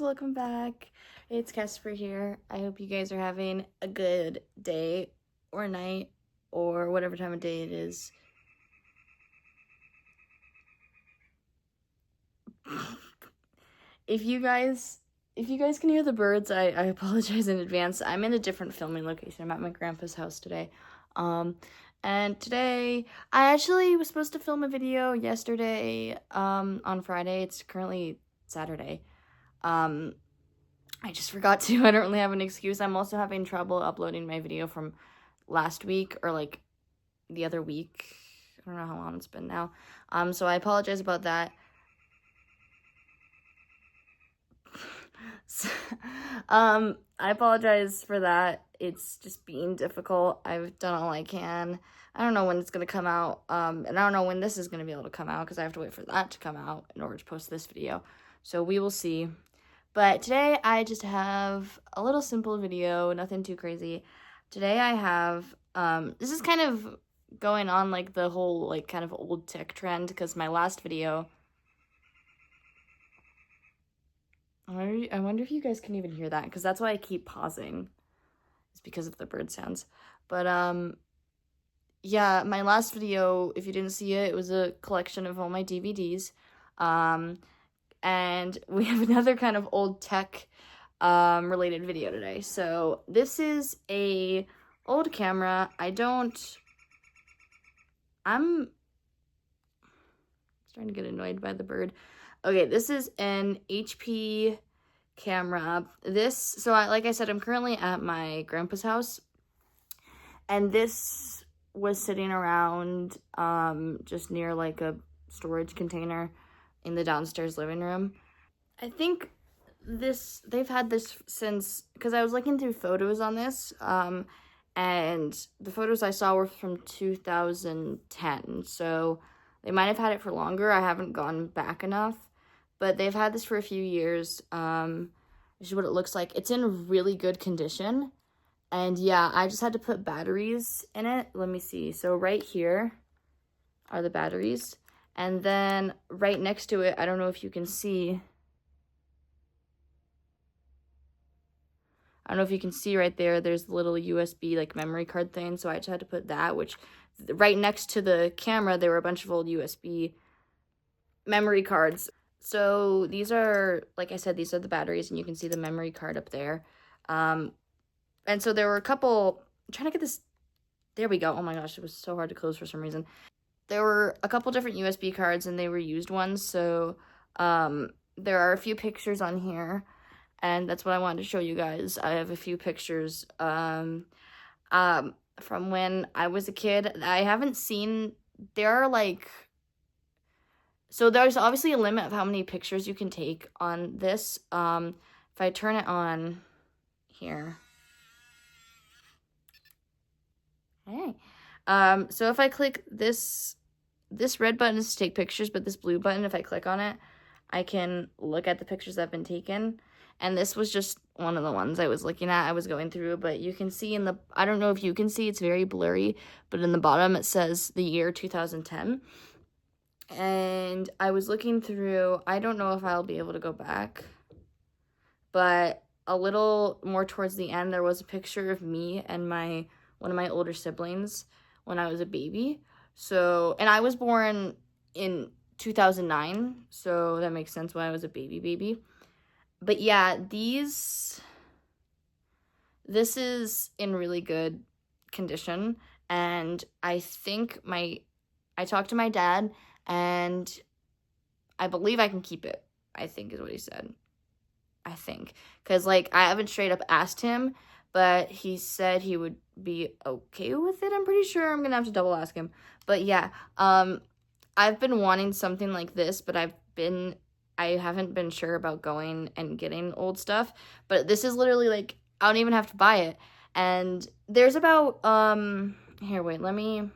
welcome back. It's Casper here. I hope you guys are having a good day or night or whatever time of day it is. If you guys can hear the birds, I apologize in advance. I'm in a different filming location. I'm at my grandpa's house today. And today I actually was supposed to film a video yesterday on Friday. It's currently Saturday. I just forgot to. I don't really have an excuse. I'm also having trouble uploading my video from last week or like the other week. I don't know how long it's been now. So I apologize about that. I apologize for that. It's just being difficult. I've done all I can. I don't know when it's going to come out. And I don't know when this is going to be able to come out because I have to wait for that to come out in order to post this video. So we will see. But today I just have a little simple video, nothing too crazy. Today I have, this is kind of going on like the whole like kind of old tech trend because my last video, I wonder if you guys can even hear that because that's why I keep pausing. It's because of the bird sounds. But yeah, my last video, if you didn't see it, it was a collection of all my DVDs. And we have another kind of old tech related video today. So this is a old camera. I'm starting to get annoyed by the bird. Okay, this is an HP camera. Like I said, I'm currently at my grandpa's house. And this was sitting around just near like a storage container in the downstairs living room. I think they've had this since, because I was looking through photos on this, and the photos I saw were from 2010, so they might have had it for longer. I haven't gone back enough, but they've had this for a few years. This is what it looks like. It's in really good condition, and yeah, I just had to put batteries in it. Let me see. So right here are the batteries. And then right next to it, I don't know if you can see. I don't know if you can see right there, there's the little USB like memory card thing. So I just had to put that, which right next to the camera, there were a bunch of old USB memory cards. So these are, like I said, these are the batteries and you can see the memory card up there. And so there were a couple, I'm trying to get this, there we go. Oh my gosh, it was so hard to close for some reason. There were a couple different USB cards and they were used ones, so there are a few pictures on here, and that's what I wanted to show you guys. I have a few pictures from when I was a kid. I haven't seen, there are like, so there's obviously a limit of how many pictures you can take on this. If I turn it on here. Hey. So if I click this red button is to take pictures, but this blue button, if I click on it, I can look at the pictures that have been taken. And this was just one of the ones I was looking at, I was going through, but you can see in the, I don't know if you can see, it's very blurry, but in the bottom it says the year 2010. And I was looking through, I don't know if I'll be able to go back, but a little more towards the end, there was a picture of me and one of my older siblings when I was a baby. So, and I was born in 2009, so that makes sense why I was a baby. But yeah, this is in really good condition, and I think I talked to my dad, and I believe I can keep it, I think is what he said. I think, because like I haven't straight up asked him, but he said he would be okay with it. I'm pretty sure. I'm gonna have to double ask him. But yeah, I've been wanting something like this, but I haven't been sure about going and getting old stuff. But this is literally like, I don't even have to buy it. And there's about, here, wait, let me,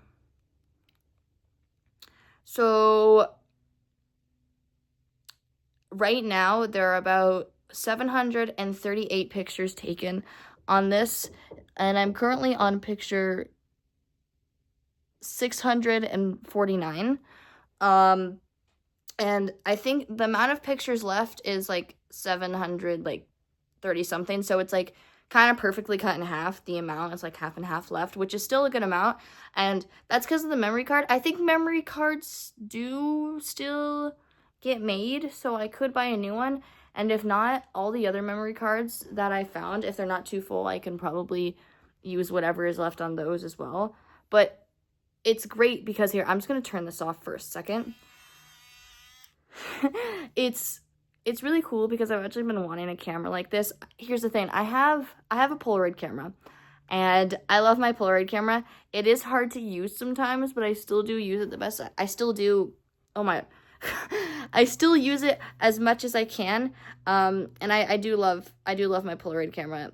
so right now there are about 738 pictures taken on this, and I'm currently on picture 649. And I think the amount of pictures left is like 700, like 30 something. So it's like kind of perfectly cut in half. The amount is like half and half left, which is still a good amount. And that's because of the memory card. I think memory cards do still get made, so I could buy a new one. And if not, all the other memory cards that I found, if they're not too full, I can probably use whatever is left on those as well. But it's great because here, I'm just going to turn this off for a second. it's really cool because I've actually been wanting a camera like this. Here's the thing. I have a Polaroid camera, and I love my Polaroid camera. It is hard to use sometimes, but I still do use it the best. I still do. Oh my. I still use it as much as I can. And I do love my Polaroid camera.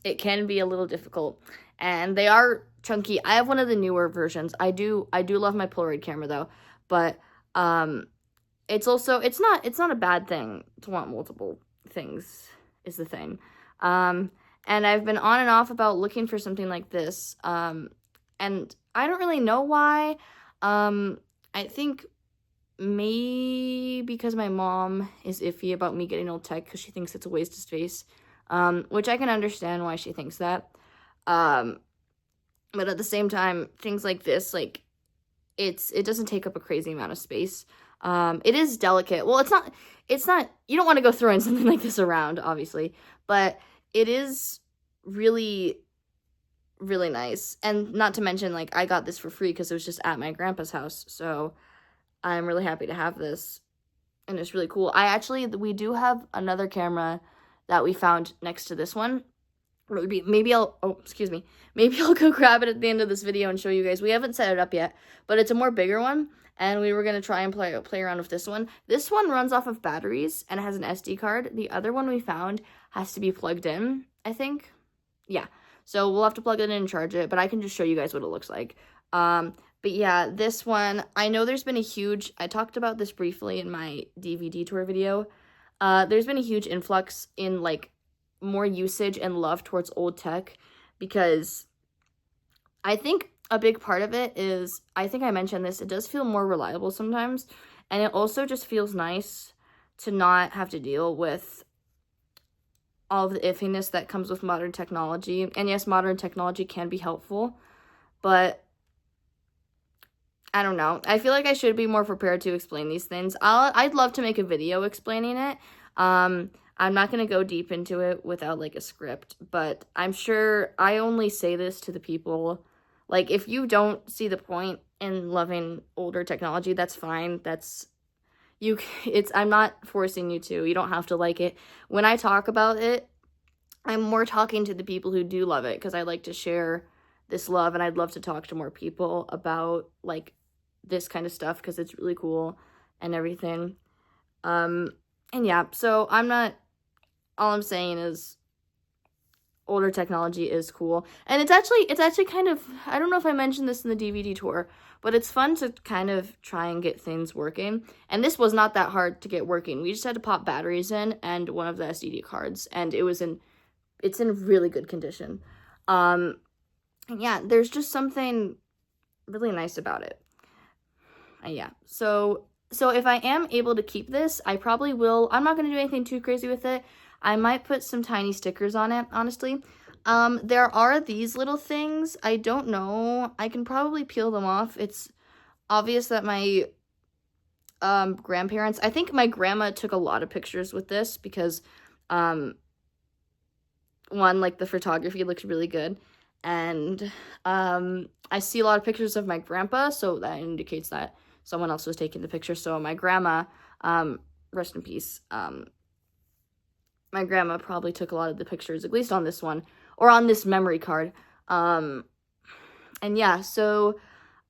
It can be a little difficult, and they are chunky. I have one of the newer versions. I do love my Polaroid camera though, but it's also, it's not a bad thing to want multiple things, is the thing. And I've been on and off about looking for something like this. And I don't really know why. I think maybe because my mom is iffy about me getting old tech because she thinks it's a waste of space. Which I can understand why she thinks that. But at the same time, things like this, like, it doesn't take up a crazy amount of space. It is delicate. Well, it's not, you don't want to go throwing something like this around, obviously, but it is really, really nice. And not to mention, like, I got this for free because it was just at my grandpa's house, so I'm really happy to have this, and it's really cool. We do have another camera that we found next to this one. Maybe I'll go grab it at the end of this video and show you guys. We haven't set it up yet, but it's a more bigger one, and we were going to try and play around with this one. This one runs off of batteries and it has an SD card. The other one we found has to be plugged in, I think. Yeah, so we'll have to plug it in and charge it, but I can just show you guys what it looks like. But yeah, this one, I know there's been I talked about this briefly in my DVD tour video. There's been a huge influx in, like, more usage and love towards old tech, because I think a big part of it is, I think I mentioned this, it does feel more reliable sometimes, and it also just feels nice to not have to deal with all of the iffiness that comes with modern technology. And yes, modern technology can be helpful, but I don't know. I feel like I should be more prepared to explain these things. I'd love to make a video explaining it. I'm not going to go deep into it without, like, a script, but I'm sure I only say this to the people, like, if you don't see the point in loving older technology, that's fine. I'm not forcing you to. You don't have to like it. When I talk about it, I'm more talking to the people who do love it, because I like to share this love, and I'd love to talk to more people about, like, this kind of stuff, because it's really cool and everything. And yeah, so all I'm saying is older technology is cool. And it's actually kind of, I don't know if I mentioned this in the DVD tour, but it's fun to kind of try and get things working. And this was not that hard to get working. We just had to pop batteries in and one of the SD cards, and it's in really good condition. And yeah, there's just something really nice about it. Yeah, so if I am able to keep this, I probably will. I'm not going to do anything too crazy with it. I might put some tiny stickers on it, honestly. There are these little things. I don't know. I can probably peel them off. It's obvious that my grandparents, I think my grandma took a lot of pictures with this because, one, like, the photography looks really good. And I see a lot of pictures of my grandpa, so that indicates that someone else was taking the picture. So my grandma, rest in peace, my grandma probably took a lot of the pictures, at least on this one, or on this memory card. And yeah, so,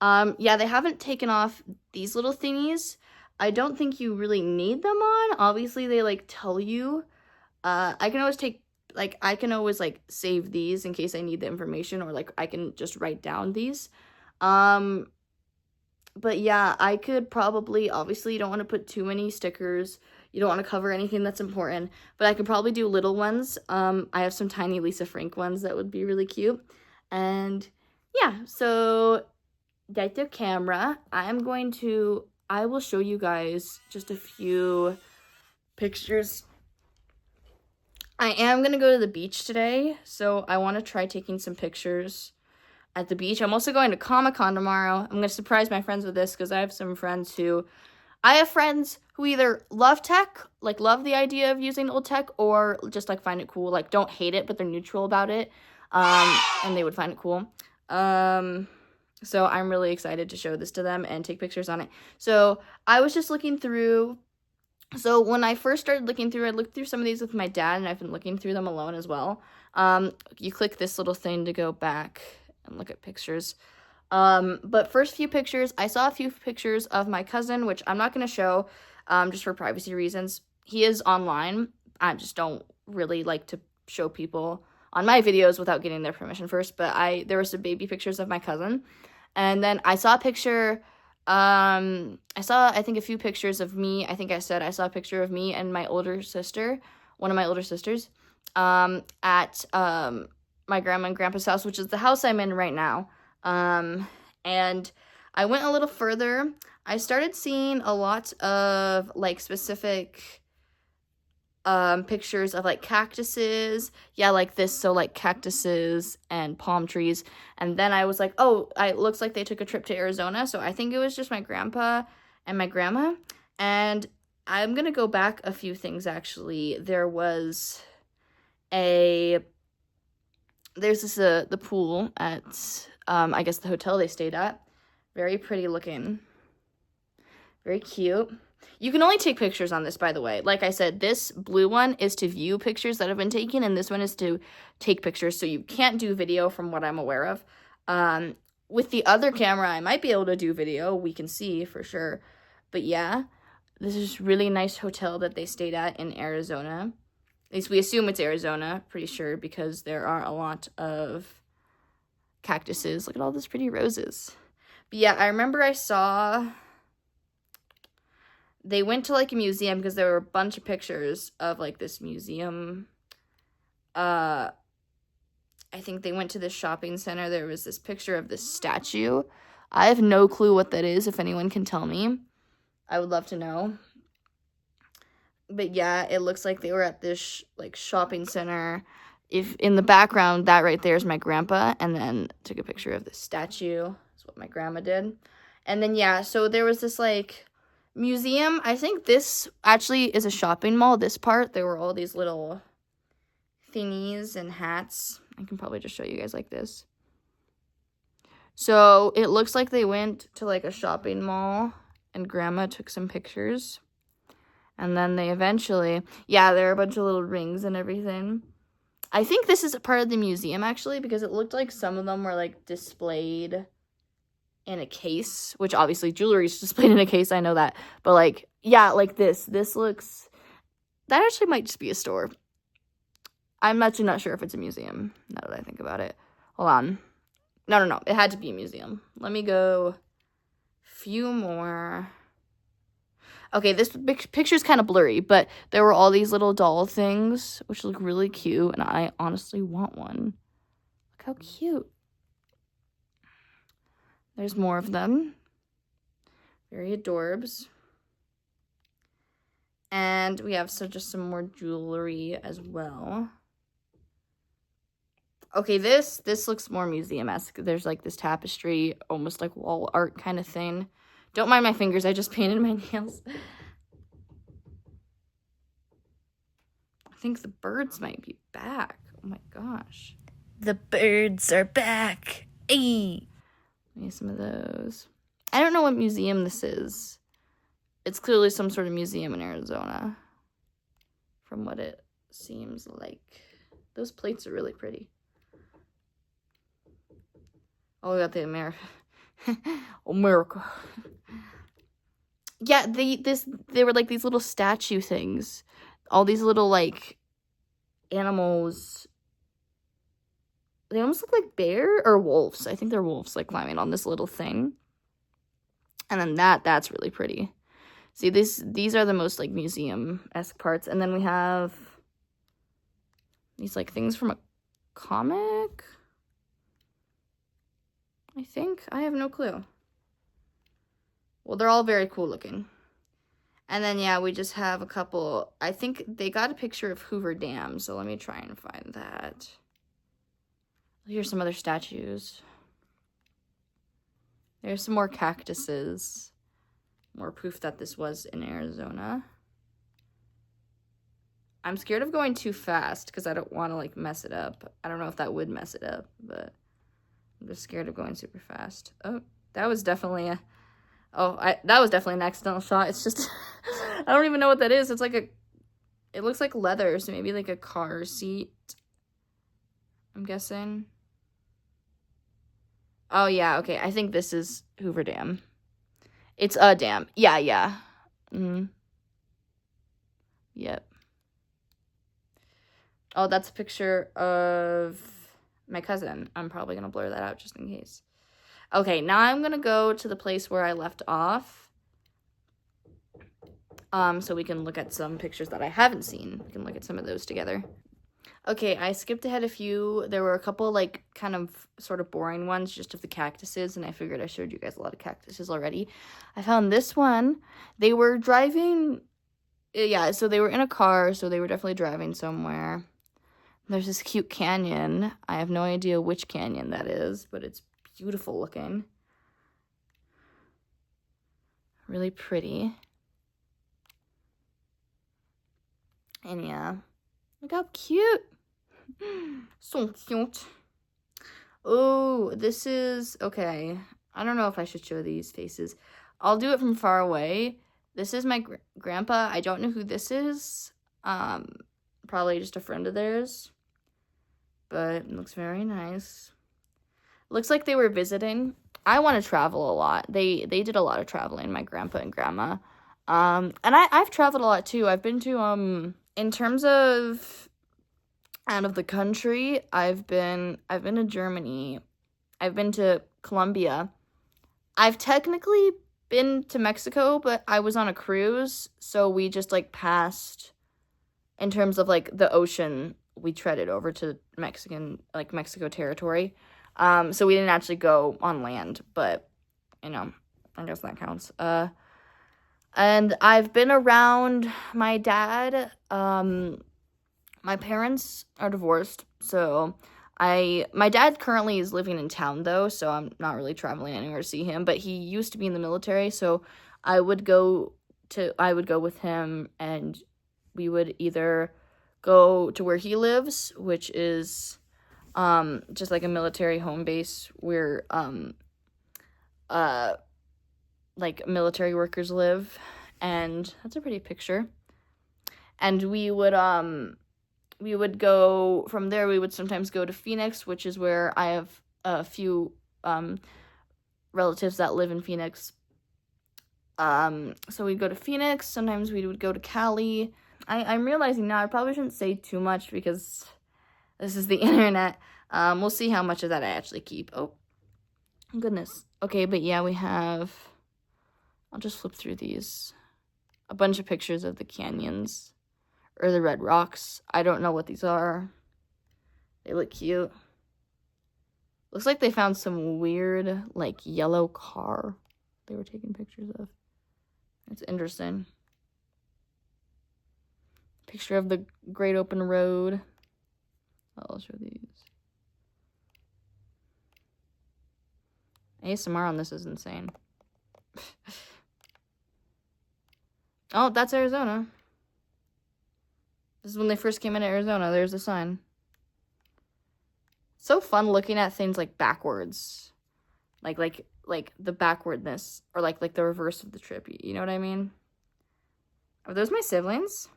yeah, they haven't taken off these little thingies. I don't think you really need them on. Obviously, they, like, tell you. I can always save these in case I need the information, or, like, I can just write down these. But yeah, I could probably, obviously you don't want to put too many stickers. You don't want to cover anything that's important, but I could probably do little ones. I have some tiny Lisa Frank ones that would be really cute. And yeah, so that's the camera. I I will show you guys just a few pictures. I am going to go to the beach today, so I want to try taking some pictures at the beach. I'm also going to Comic-Con tomorrow. I'm going to surprise my friends with this because I have friends who either love tech, like love the idea of using old tech, or just like find it cool, like don't hate it, but they're neutral about it, and they would find it cool. So I'm really excited to show this to them and take pictures on it. So I was just looking through. So when I first started looking through, I looked through some of these with my dad, and I've been looking through them alone as well. You click this little thing to go back and look at pictures. But first few pictures, I saw a few pictures of my cousin, which I'm not going to show, just for privacy reasons. He is online. I just don't really like to show people on my videos without getting their permission first. But there were some baby pictures of my cousin. And then I saw a picture, I think, a few pictures of me. I think I said I saw a picture of me and my older sister, one of my older sisters, at, my grandma and grandpa's house, which is the house I'm in right now. And I went a little further. I started seeing a lot of, like, specific, pictures of, like, cactuses. Yeah, like this. So, like, cactuses and palm trees. And then I was like, oh, it looks like they took a trip to Arizona. So I think it was just my grandpa and my grandma. And I'm going to go back a few things, actually. There's the pool at, I guess the hotel they stayed at. Very pretty looking. Very cute. You can only take pictures on this, by the way. Like I said, this blue one is to view pictures that have been taken, and this one is to take pictures, so you can't do video from what I'm aware of. With the other camera, I might be able to do video. We can see for sure. But yeah, this is a really nice hotel that they stayed at in Arizona. At least we assume it's Arizona, pretty sure, because there are a lot of cactuses. Look at all those pretty roses. But yeah, I remember they went to, like, a museum because there were a bunch of pictures of, like, this museum. I think they went to this shopping center. There was this picture of this statue. I have no clue what that is. If anyone can tell me, I would love to know. But yeah, it looks like they were at this, like, shopping center. If in the background, that right there is my grandpa, and then took a picture of the statue. That's what my grandma did. And then, yeah, so there was this, like, museum. I think this actually is a shopping mall. This part, there were all these little thingies and hats. I can probably just show you guys like this. So it looks like they went to, like, a shopping mall, and grandma took some pictures. And then they eventually, yeah, there are a bunch of little rings and everything. I think this is a part of the museum, actually, because it looked like some of them were, like, displayed in a case, which obviously jewelry is displayed in a case, I know that. But, like, yeah, like this looks, that actually might just be a store. I'm actually not sure if it's a museum, now that I think about it. Hold on. No, it had to be a museum. Let me go few more. Okay, this picture's kind of blurry, but there were all these little doll things, which look really cute, and I honestly want one. Look how cute. There's more of them. Very adorbs. And we have just some more jewelry as well. Okay, this looks more museum-esque. There's, like, this tapestry, almost like wall art kind of thing. Don't mind my fingers, I just painted my nails. I think the birds might be back. Oh my gosh. The birds are back. Hey. Maybe some of those. I don't know what museum this is. It's clearly some sort of museum in Arizona, from what it seems like. Those plates are really pretty. Oh, we got the America. Yeah, they were like these little statue things. All these little, like, animals. They almost look like bear or wolves. I think they're wolves, like, climbing on this little thing. And then that's really pretty. See, these are the most, like, museum-esque parts. And then we have these, like, things from a comic, I think. I have no clue. Well, they're all very cool looking. And then, yeah, we just have a couple. I think they got a picture of Hoover Dam, so let me try and find that. Here's some other statues. There's some more cactuses. More proof that this was in Arizona. I'm scared of going too fast because I don't want to, like, mess it up. I don't know if that would mess it up, but I'm just scared of going super fast. Oh, that was definitely a... Oh, that was definitely an accidental shot. It's just... I don't even know what that is. It's like a... It looks like leather, so maybe like a car seat. I'm guessing. Oh, yeah, okay. I think this is Hoover Dam. It's a dam. Yeah, yeah. Yep. Oh, that's a picture of my cousin. I'm probably going to blur that out just in case. Okay, now I'm going to go to the place where I left off. So we can look at some pictures that I haven't seen. We can look at some of those together. Okay, I skipped ahead a few. There were a couple, like, kind of sort of boring ones just of the cactuses, and I figured I showed you guys a lot of cactuses already. I found this one. They were driving... Yeah, so they were in a car, so they were definitely driving somewhere. There's this cute canyon. I have no idea which canyon that is, but it's beautiful looking. Really pretty. And yeah, look how cute. So cute. Oh, this is, okay. I don't know if I should show these faces. I'll do it from far away. This is my grandpa. I don't know who this is. Probably just a friend of theirs. But it looks very nice. Looks like they were visiting. I want to travel a lot. They did a lot of traveling, my grandpa and grandma. And I've traveled a lot too. I've been to, in terms of out of the country, I've been to Germany. I've been to Colombia. I've technically been to Mexico, but I was on a cruise, so we just, like, passed, in terms of, like, the ocean, we treaded over to Mexico territory. So we didn't actually go on land, but, you know, I guess that counts. And I've been around my dad. My parents are divorced, so my dad currently is living in town, though, so I'm not really traveling anywhere to see him, but he used to be in the military, so I would go with him, and we would either go to where he lives, which is just like a military home base where like military workers live, and that's a pretty picture. And we would go from there. We would sometimes go to Phoenix, which is where I have a few relatives that live in Phoenix. So we'd go to Phoenix. Sometimes we would go to Cali. I'm realizing now I probably shouldn't say too much because this is the internet. We'll see how much of that I actually keep. Oh, goodness. Okay, but yeah, we have... I'll just flip through these. A bunch of pictures of the canyons. Or the red rocks. I don't know what these are. They look cute. Looks like they found some weird, like, yellow car they were taking pictures of. It's interesting. Picture of the Great Open Road. I'll show these. ASMR on this is insane. Oh, that's Arizona. This is when they first came into Arizona. There's a sign. So fun looking at things like backwards. Like the backwardness. Or like the reverse of the trip. You know what I mean? Are those my siblings?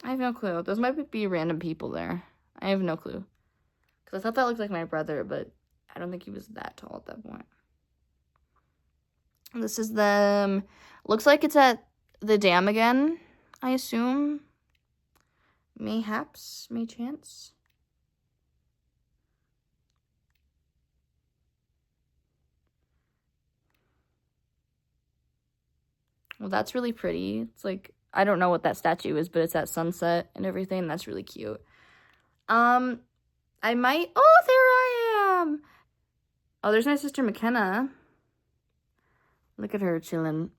I have no clue. Those might be random people there. I have no clue. Because I thought that looked like my brother, but I don't think he was that tall at that point. This is them. Looks like it's at the dam again, I assume. Mayhaps, may chance. Well, that's really pretty. It's like, I don't know what that statue is, but it's at sunset and everything. That's really cute. I might, oh, there I am. Oh, there's my sister McKenna. Look at her chilling.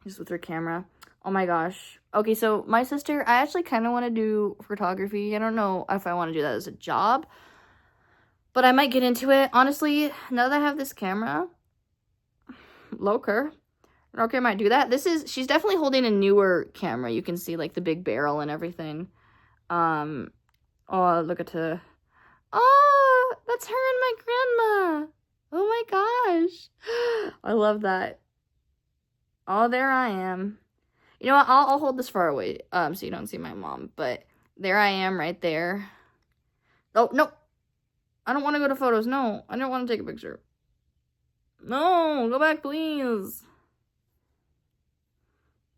Just with her camera. Oh my gosh. Okay, so my sister, I actually kind of want to do photography. I don't know if I want to do that as a job, but I might get into it. Honestly, now that I have this camera, Loker. Okay, I might do that. She's definitely holding a newer camera. You can see like the big barrel and everything. Oh, look at her. Oh, that's her and my grandma. Oh my gosh. I love that. Oh, there I am. You know what? I'll hold this far away, so you don't see my mom. But there I am right there. Oh, no. I don't want to go to photos. No, I don't want to take a picture. No, go back, please.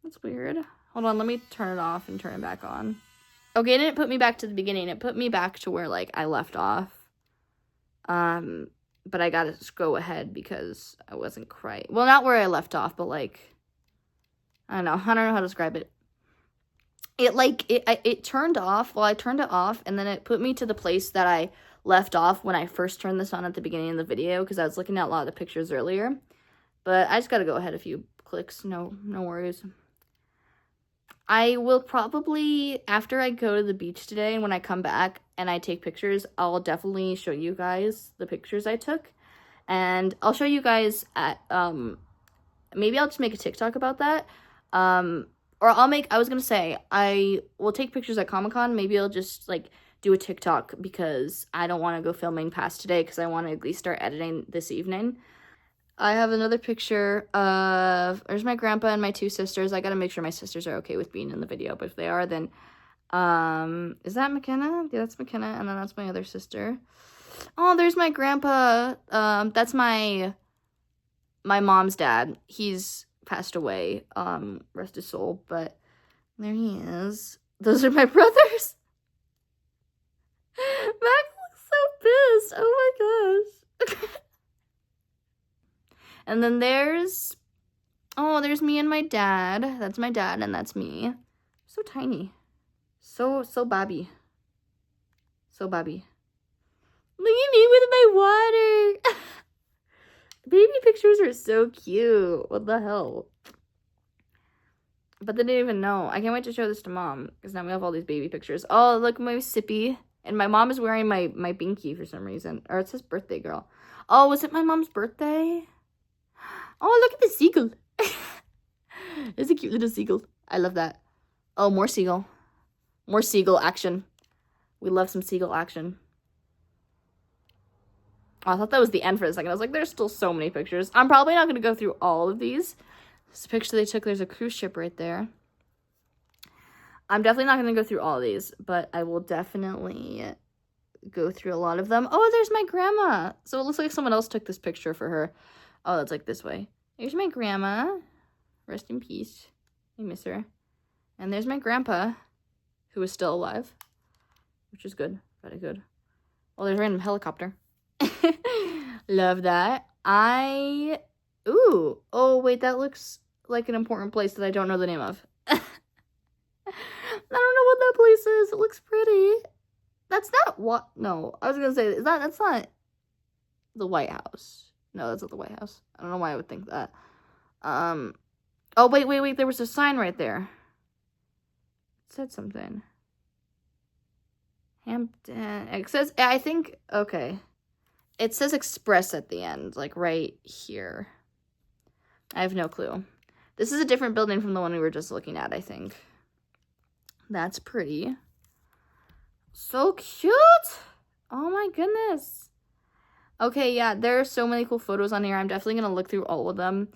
That's weird. Hold on, let me turn it off and turn it back on. Okay, it didn't put me back to the beginning. It put me back to where, like, I left off. But I gotta go ahead because I wasn't quite... Well, not where I left off, but, like... I don't know how to describe it. It turned off. Well, I turned it off, and then it put me to the place that I left off when I first turned this on at the beginning of the video, because I was looking at a lot of the pictures earlier. But I just gotta go ahead a few clicks. No worries. I will probably, after I go to the beach today, and when I come back and I take pictures, I'll definitely show you guys the pictures I took. And I'll show you guys at, maybe I'll just make a TikTok about that. Or I was gonna say, I will take pictures at Comic-Con. Maybe I'll just, like, do a TikTok because I don't want to go filming past today because I want to at least start editing this evening. I have another picture of, there's my grandpa and my two sisters. I gotta make sure my sisters are okay with being in the video, but if they are, then, is that McKenna? Yeah, that's McKenna, and then that's my other sister. Oh, there's my grandpa. That's my mom's dad. He's passed away, rest his soul, but there he is. Those are my brothers. Max looks so pissed. Oh my gosh. And then there's me and my dad. That's my dad, and that's me. So tiny. So Bobby. So Bobby. Look at me with my water. Baby pictures are so cute. What the hell? But they didn't even know. I can't wait to show this to Mom, because now we have all these baby pictures. Oh, look, my Sippy. And my mom is wearing my binky for some reason. Or it says birthday girl. Oh, was it my mom's birthday? Oh, look at the seagull. It's a cute little seagull. I love that. Oh, more seagull. More seagull action. We love some seagull action. Oh, I thought that was the end for a second. I was like, there's still so many pictures. I'm probably not going to go through all of these. This picture they took, there's a cruise ship right there. I'm definitely not going to go through all of these, but I will definitely go through a lot of them. Oh, there's my grandma. So it looks like someone else took this picture for her. Oh, that's like this way. There's my grandma. Rest in peace. I miss her. And there's my grandpa, who is still alive, which is good. Very good. Oh, there's a random helicopter. Love that. Ooh. Oh, wait, that looks like an important place that I don't know the name of. I don't know what that place is. It looks pretty. That's not what... No, I was going to say, that's not the White House. No, that's not the White House. I don't know why I would think that. Oh, wait. There was a sign right there. It said something. Hampton. It says, I think, okay. It says Express at the end, like right here. I have no clue. This is a different building from the one we were just looking at, I think. That's pretty. So cute. Oh my goodness. Okay, yeah, there are so many cool photos on here. I'm definitely going to look through all of them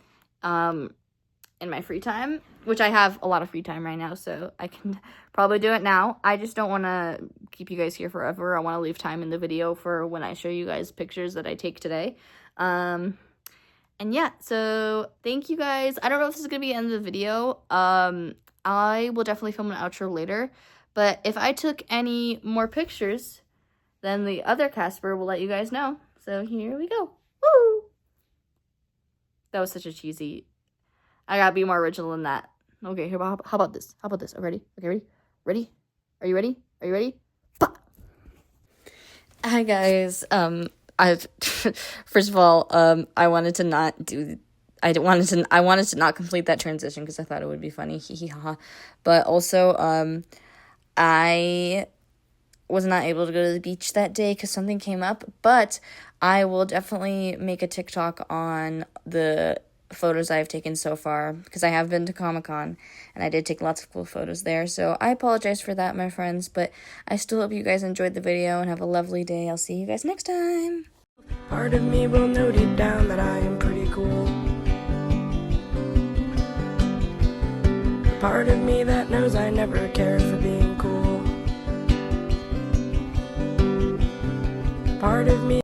in my free time, which I have a lot of free time right now, so I can probably do it now. I just don't want to keep you guys here forever. I want to leave time in the video for when I show you guys pictures that I take today. And yeah, so thank you guys. I don't know if this is going to be the end of the video. I will definitely film an outro later, but if I took any more pictures, then the other Casper will let you guys know. So here we go. Woo! That was such a cheesy... I gotta be more original than that. Okay, here, how about this? How about this? Oh, ready? Okay, ready? Ready? Are you ready? Are you ready? Bah! Hi, guys. I've... First of all, I wanted to not do I wanted to not complete that transition because I thought it would be funny, hee hee ha ha. But also, I was not able to go to the beach that day because something came up, but I will definitely make a TikTok on the photos I've taken so far, because I have been to Comic-Con, and I did take lots of cool photos there, so I apologize for that, my friends, but I still hope you guys enjoyed the video, and have a lovely day. I'll see you guys next time! Part of me will know deep down that I am pretty cool. Part of me that knows I never cared for being cool. Part of me